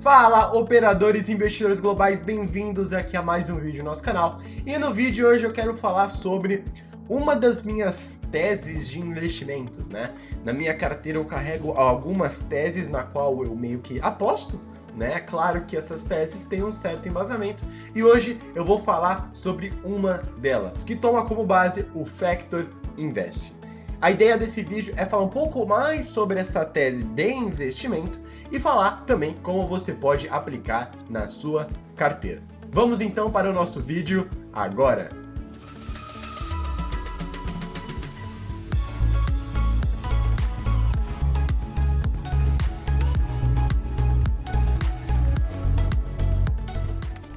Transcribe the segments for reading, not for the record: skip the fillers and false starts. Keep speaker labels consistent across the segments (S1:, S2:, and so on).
S1: Fala, operadores e investidores globais, bem-vindos aqui a mais um vídeo no nosso canal. E no vídeo de hoje eu quero falar sobre uma das minhas teses de investimentos, né? Na minha carteira eu carrego algumas teses na qual eu meio que aposto, né? Claro que essas teses têm um certo embasamento e hoje eu vou falar sobre uma delas, que toma como base o Factor Invest. A ideia desse vídeo é falar um pouco mais sobre essa tese de investimento e falar também como você pode aplicar na sua carteira. Vamos então para o nosso vídeo agora!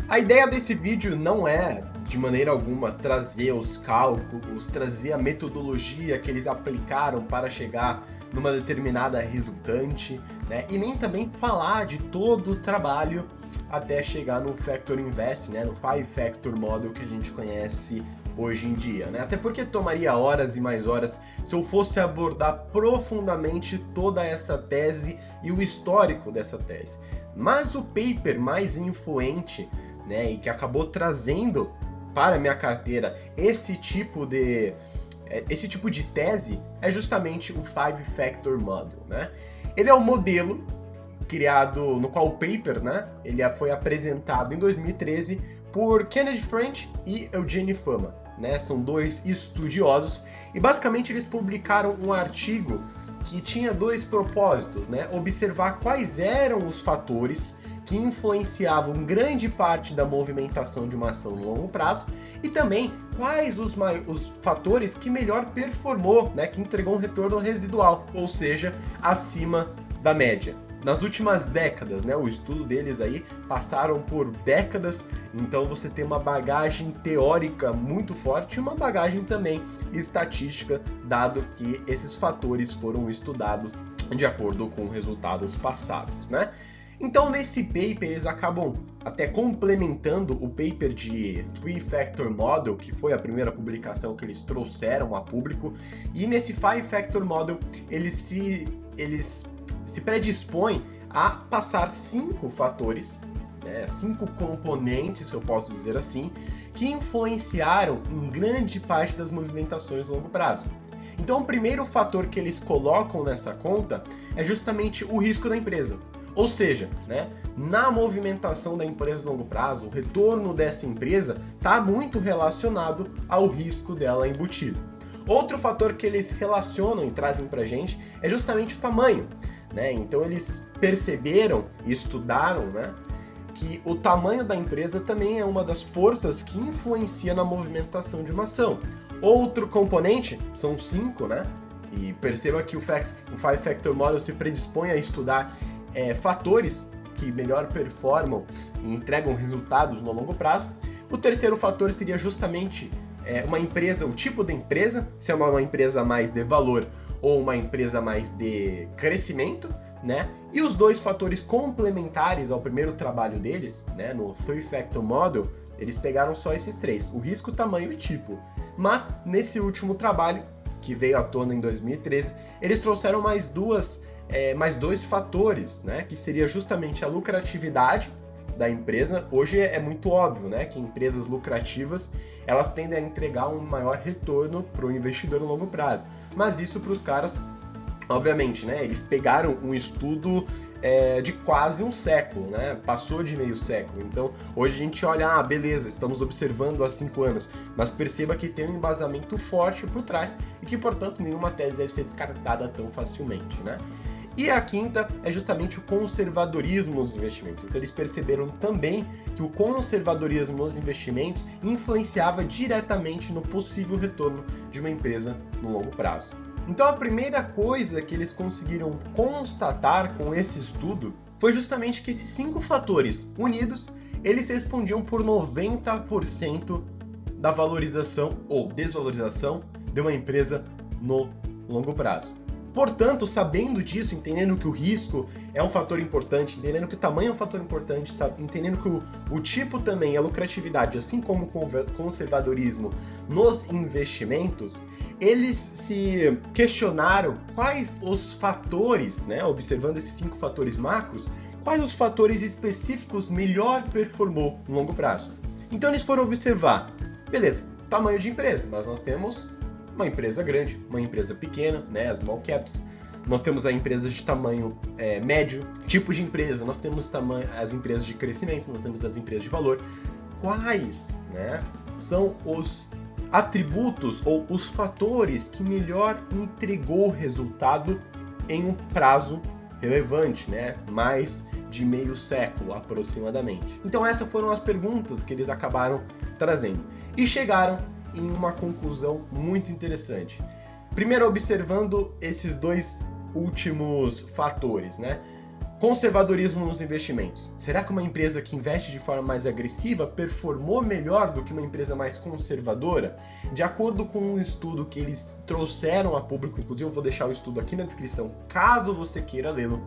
S1: A ideia desse vídeo não é, de maneira alguma, trazer os cálculos, trazer a metodologia que eles aplicaram para chegar numa determinada resultante, né? E nem também falar de todo o trabalho até chegar no Factor Invest, né? No Five Factor Model que a gente conhece hoje em dia, né? Até porque tomaria horas e mais horas se eu fosse abordar profundamente toda essa tese e o histórico dessa tese. Mas o paper mais influente, né, e que acabou trazendo para a minha carteira esse tipo de tese é justamente o Five Factor Model, né? Ele é um modelo criado no qual o paper, né, ele foi apresentado em 2013 por Kenneth French e Eugene Fama, né? São dois estudiosos e basicamente eles publicaram um artigo que tinha dois propósitos, né? Observar quais eram os fatores que influenciavam grande parte da movimentação de uma ação no longo prazo e também quais os fatores que melhor performou, né? Que entregou um retorno residual, ou seja, acima da média. Nas últimas décadas, né, o estudo deles aí passaram por décadas, então você tem uma bagagem teórica muito forte e uma bagagem também estatística, dado que esses fatores foram estudados de acordo com resultados passados, né? Então nesse paper eles acabam até complementando o paper de Three Factor Model, que foi a primeira publicação que eles trouxeram a público, e nesse Five Factor Model eles se predispõe a passar 5 fatores, né, 5 componentes, se eu posso dizer assim, que influenciaram em grande parte das movimentações no longo prazo. Então o primeiro fator que eles colocam nessa conta é justamente o risco da empresa. Ou seja, né, na movimentação da empresa no longo prazo, o retorno dessa empresa está muito relacionado ao risco dela embutido. Outro fator que eles relacionam e trazem para a gente é justamente o tamanho, né? Então eles perceberam e estudaram, né, que o tamanho da empresa também é uma das forças que influencia na movimentação de uma ação. Outro componente, são 5, né? E perceba que o Five Factor Model se predispõe a estudar fatores que melhor performam e entregam resultados no longo prazo. O terceiro fator seria justamente uma empresa, o tipo da empresa, se é uma empresa mais de valor ou uma empresa mais de crescimento, né? E os dois fatores complementares ao primeiro trabalho deles, né, no Three Factor Model, eles pegaram só esses 3, o risco, tamanho e tipo. Mas nesse último trabalho, que veio à tona em 2013, eles trouxeram mais dois fatores, né, que seria justamente a lucratividade da empresa. Hoje é muito óbvio, né, que empresas lucrativas elas tendem a entregar um maior retorno para o investidor no longo prazo. Mas isso para os caras, obviamente, né, eles pegaram um estudo de quase um século, né, passou de meio século. Então hoje a gente olha, beleza, estamos observando há 5 anos, mas perceba que tem um embasamento forte por trás e que, portanto, nenhuma tese deve ser descartada tão facilmente, né? E a quinta é justamente o conservadorismo nos investimentos. Então eles perceberam também que o conservadorismo nos investimentos influenciava diretamente no possível retorno de uma empresa no longo prazo. Então a primeira coisa que eles conseguiram constatar com esse estudo foi justamente que esses 5 fatores unidos, eles respondiam por 90% da valorização ou desvalorização de uma empresa no longo prazo. Portanto, sabendo disso, entendendo que o risco é um fator importante, entendendo que o tamanho é um fator importante, entendendo que o tipo também, a lucratividade, assim como o conservadorismo nos investimentos, eles se questionaram quais os fatores, né, observando esses 5 fatores macros, quais os fatores específicos melhor performou no longo prazo. Então eles foram observar, beleza, tamanho de empresa, mas nós temos uma empresa grande, uma empresa pequena, né, as small caps. Nós temos as empresas de tamanho médio, tipo de empresa, nós temos as empresas de crescimento, nós temos as empresas de valor. Quais, né, são os atributos ou os fatores que melhor entregou resultado em um prazo relevante, né, mais de meio século aproximadamente? Então essas foram as perguntas que eles acabaram trazendo e chegaram em uma conclusão muito interessante. Primeiro, observando esses dois últimos fatores, né? Conservadorismo nos investimentos. Será que uma empresa que investe de forma mais agressiva performou melhor do que uma empresa mais conservadora? De acordo com um estudo que eles trouxeram a público, inclusive eu vou deixar o estudo aqui na descrição, caso você queira lê-lo.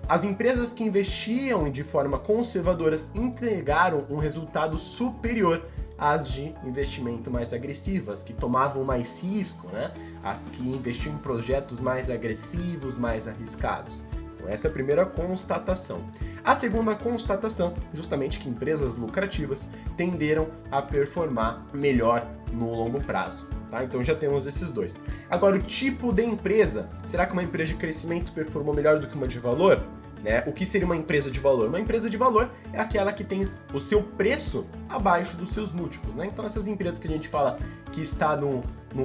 S1: As empresas que investiam de forma conservadora entregaram um resultado superior às de investimento mais agressivas, que tomavam mais risco, né? As que investiam em projetos mais agressivos, mais arriscados. Então essa é a primeira constatação. A segunda constatação, justamente que empresas lucrativas tenderam a performar melhor no longo prazo. Tá? Então já temos esses dois. Agora, o tipo de empresa. Será que uma empresa de crescimento performou melhor do que uma de valor? Né? O que seria uma empresa de valor? Uma empresa de valor é aquela que tem o seu preço abaixo dos seus múltiplos. Né? Então essas empresas que a gente fala que está num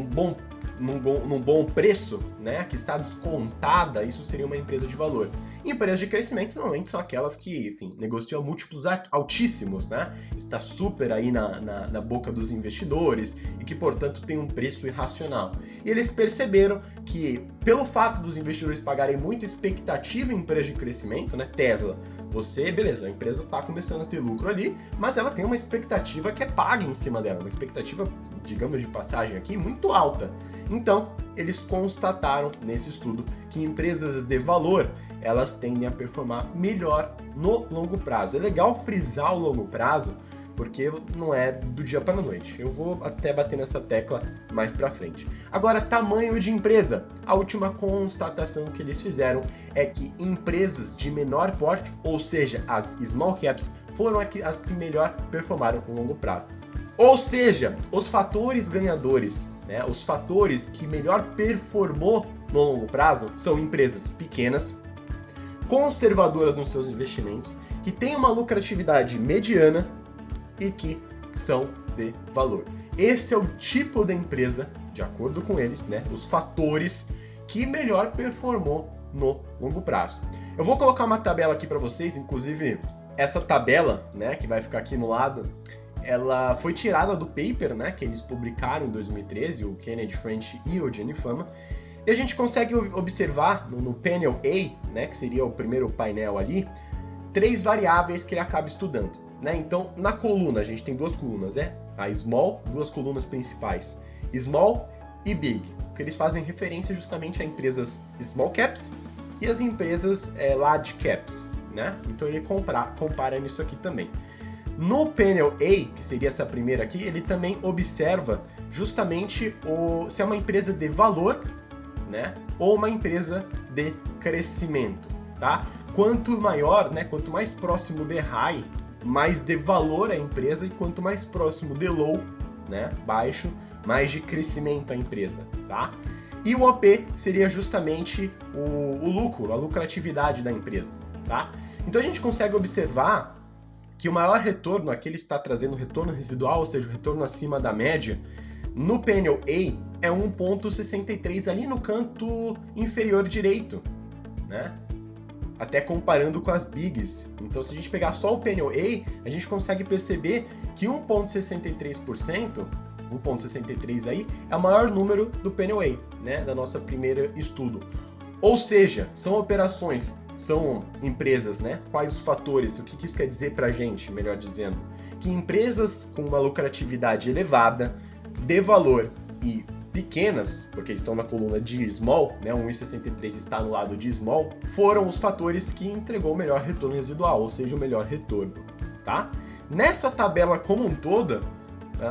S1: bom preço, né, que está descontada, isso seria uma empresa de valor. Empresas de crescimento normalmente são aquelas que, enfim, negociam múltiplos altíssimos, né? Está super aí na boca dos investidores e que, portanto, tem um preço irracional. E eles perceberam que, pelo fato dos investidores pagarem muita expectativa em empresas de crescimento, né? Tesla, beleza, a empresa está começando a ter lucro ali, mas ela tem uma expectativa que é paga em cima dela, uma expectativa, digamos, de passagem aqui, muito alta. Então, eles constataram nesse estudo que empresas de valor, elas tendem a performar melhor no longo prazo. É legal frisar o longo prazo, porque não é do dia para a noite. Eu vou até bater nessa tecla mais para frente. Agora, tamanho de empresa. A última constatação que eles fizeram é que empresas de menor porte, ou seja, as small caps, foram as que melhor performaram no longo prazo. Ou seja, os fatores ganhadores, né, os fatores que melhor performou no longo prazo são empresas pequenas, conservadoras nos seus investimentos, que têm uma lucratividade mediana e que são de valor. Esse é o tipo de empresa, de acordo com eles, né, os fatores que melhor performou no longo prazo. Eu vou colocar uma tabela aqui para vocês, inclusive essa tabela, né, que vai ficar aqui no lado, ela foi tirada do paper, né, que eles publicaram em 2013, o Kennedy French e o Gianni Fama, e a gente consegue observar no painel A, né, que seria o primeiro painel ali, 3 variáveis que ele acaba estudando, né? Então, na coluna, a gente tem 2 colunas, a small, 2 colunas principais, small e big, que eles fazem referência justamente a empresas small caps e as empresas large caps, né? Então ele compara nisso aqui também. No painel A, que seria essa primeira aqui, ele também observa justamente se é uma empresa de valor, né, ou uma empresa de crescimento, tá? Quanto maior, né, quanto mais próximo de high, mais de valor a empresa, e quanto mais próximo de low, né, baixo, mais de crescimento a empresa, tá? E o OP seria justamente o lucro, a lucratividade da empresa, tá? Então a gente consegue observar que o maior retorno, aqui ele está trazendo retorno residual, ou seja, o retorno acima da média, no painel A é 1,63 ali no canto inferior direito, né? Até comparando com as bigs. Então, se a gente pegar só o painel A, a gente consegue perceber que 1,63%, 1,63 aí, é o maior número do painel A, né? Da nossa primeira estudo. Ou seja, são operações, são empresas, né? Quais os fatores? O que isso quer dizer pra gente, melhor dizendo? Que empresas com uma lucratividade elevada, de valor e pequenas, porque eles estão na coluna de small, né? 1,63 está no lado de small, foram os fatores que entregou o melhor retorno residual, ou seja, o melhor retorno, tá? Nessa tabela como um toda,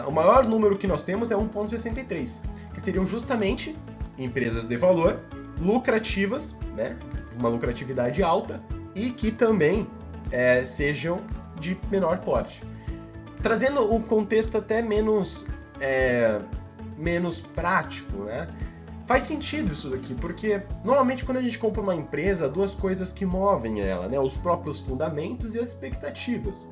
S1: o maior número que nós temos é 1,63, que seriam justamente empresas de valor, lucrativas, né? Uma lucratividade alta, e que também sejam de menor porte. Trazendo um contexto até menos prático, né? Faz sentido isso daqui, porque normalmente quando a gente compra uma empresa, há duas coisas que movem ela, né? Os próprios fundamentos e as expectativas.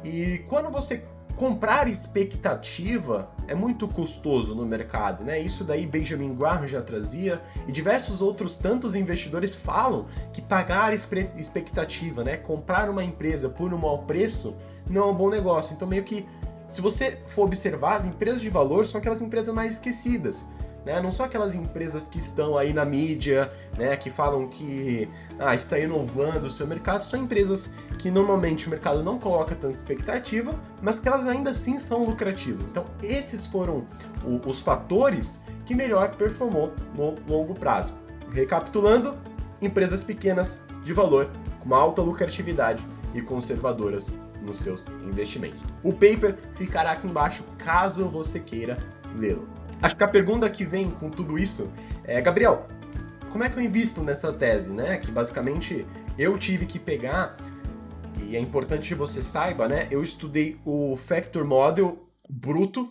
S1: E quando você comprar expectativa é muito custoso no mercado, né? Isso daí Benjamin Graham já trazia e diversos outros tantos investidores falam que pagar expectativa, né? Comprar uma empresa por um mau preço não é um bom negócio. Então meio que, se você for observar, as empresas de valor são aquelas empresas mais esquecidas. Né? Não são aquelas empresas que estão aí na mídia, né, que falam que está inovando o seu mercado, são empresas que normalmente o mercado não coloca tanta expectativa, mas que elas ainda assim são lucrativas. Então esses foram os fatores que melhor performou no longo prazo. Recapitulando, empresas pequenas de valor, com uma alta lucratividade e conservadoras nos seus investimentos. O paper ficará aqui embaixo caso você queira lê-lo. Acho que a pergunta que vem com tudo isso é, Gabriel, como é que eu invisto nessa tese, né? Que basicamente eu tive que pegar, e é importante que você saiba, né? Eu estudei o Factor Model bruto,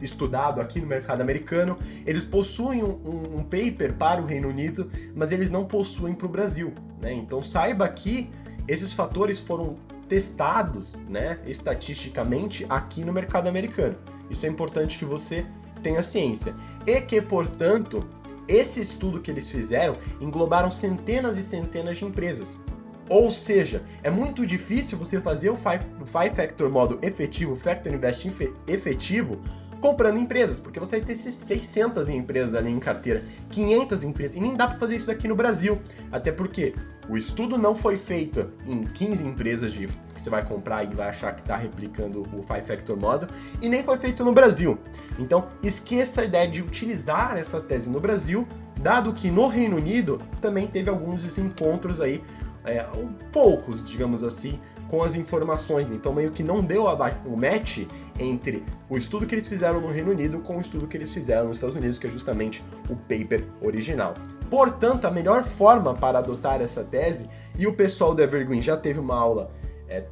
S1: estudado aqui no mercado americano. Eles possuem um paper para o Reino Unido, mas eles não possuem para o Brasil, né? Então saiba que esses fatores foram testados, né, estatisticamente aqui no mercado americano. Isso é importante que você tenha ciência. E que, portanto, esse estudo que eles fizeram englobaram centenas e centenas de empresas. Ou seja, é muito difícil você fazer o Five Factor Model efetivo, o Factor Investing efetivo, comprando empresas, porque você vai ter 600 empresas ali em carteira, 500 empresas, e nem dá para fazer isso daqui no Brasil, até porque o estudo não foi feito em 15 empresas que você vai comprar e vai achar que está replicando o Five Factor Model, e nem foi feito no Brasil. Então, esqueça a ideia de utilizar essa tese no Brasil, dado que no Reino Unido também teve alguns desencontros aí, poucos, digamos assim, com as informações. Então meio que não deu o match entre o estudo que eles fizeram no Reino Unido com o estudo que eles fizeram nos Estados Unidos, que é justamente o paper original. Portanto, a melhor forma para adotar essa tese, e o pessoal do Evergreen já teve uma aula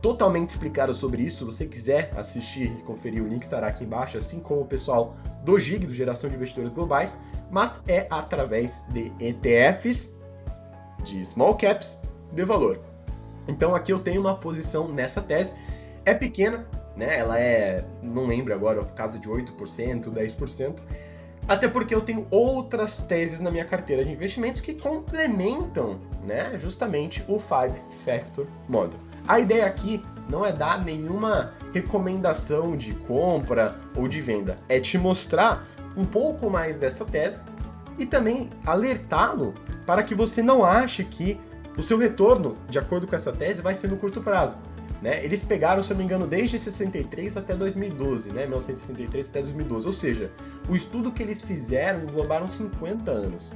S1: totalmente explicada sobre isso, se você quiser assistir e conferir, o link estará aqui embaixo, assim como o pessoal do GIG, do Geração de Investidores Globais, mas é através de ETFs, de small caps, de valor. Então aqui eu tenho uma posição nessa tese, é pequena, né? Ela não lembro agora, casa de 8%, 10%, até porque eu tenho outras teses na minha carteira de investimentos que complementam, né, justamente o Five Factor Model. A ideia aqui não é dar nenhuma recomendação de compra ou de venda, é te mostrar um pouco mais dessa tese e também alertá-lo para que você não ache que o seu retorno, de acordo com essa tese, vai ser no curto prazo. Né? Eles pegaram, se eu não me engano, desde 63 até 2012, né? 1963 até 2012. Ou seja, o estudo que eles fizeram englobaram 50 anos.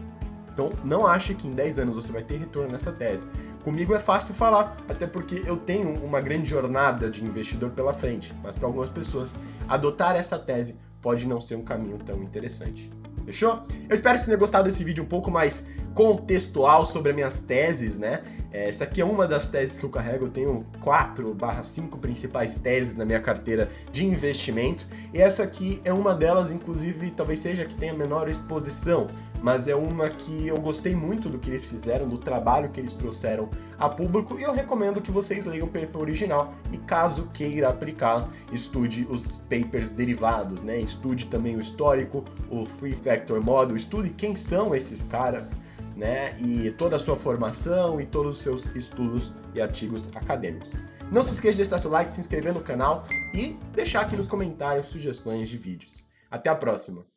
S1: Então, não ache que em 10 anos você vai ter retorno nessa tese. Comigo é fácil falar, até porque eu tenho uma grande jornada de investidor pela frente. Mas para algumas pessoas, adotar essa tese pode não ser um caminho tão interessante. Fechou? Eu espero que você tenha gostado desse vídeo um pouco mais contextual sobre as minhas teses, né? Essa aqui é uma das teses que eu carrego, eu tenho 4/5 principais teses na minha carteira de investimento, e essa aqui é uma delas, inclusive, talvez seja a que tenha menor exposição, mas é uma que eu gostei muito do que eles fizeram, do trabalho que eles trouxeram a público, e eu recomendo que vocês leiam o paper original, e caso queira aplicar, estude os papers derivados, né? Estude também o histórico, o Free Factor Model, estude quem são esses caras, né, e toda a sua formação e todos os seus estudos e artigos acadêmicos. Não se esqueça de deixar seu like, se inscrever no canal e deixar aqui nos comentários sugestões de vídeos. Até a próxima!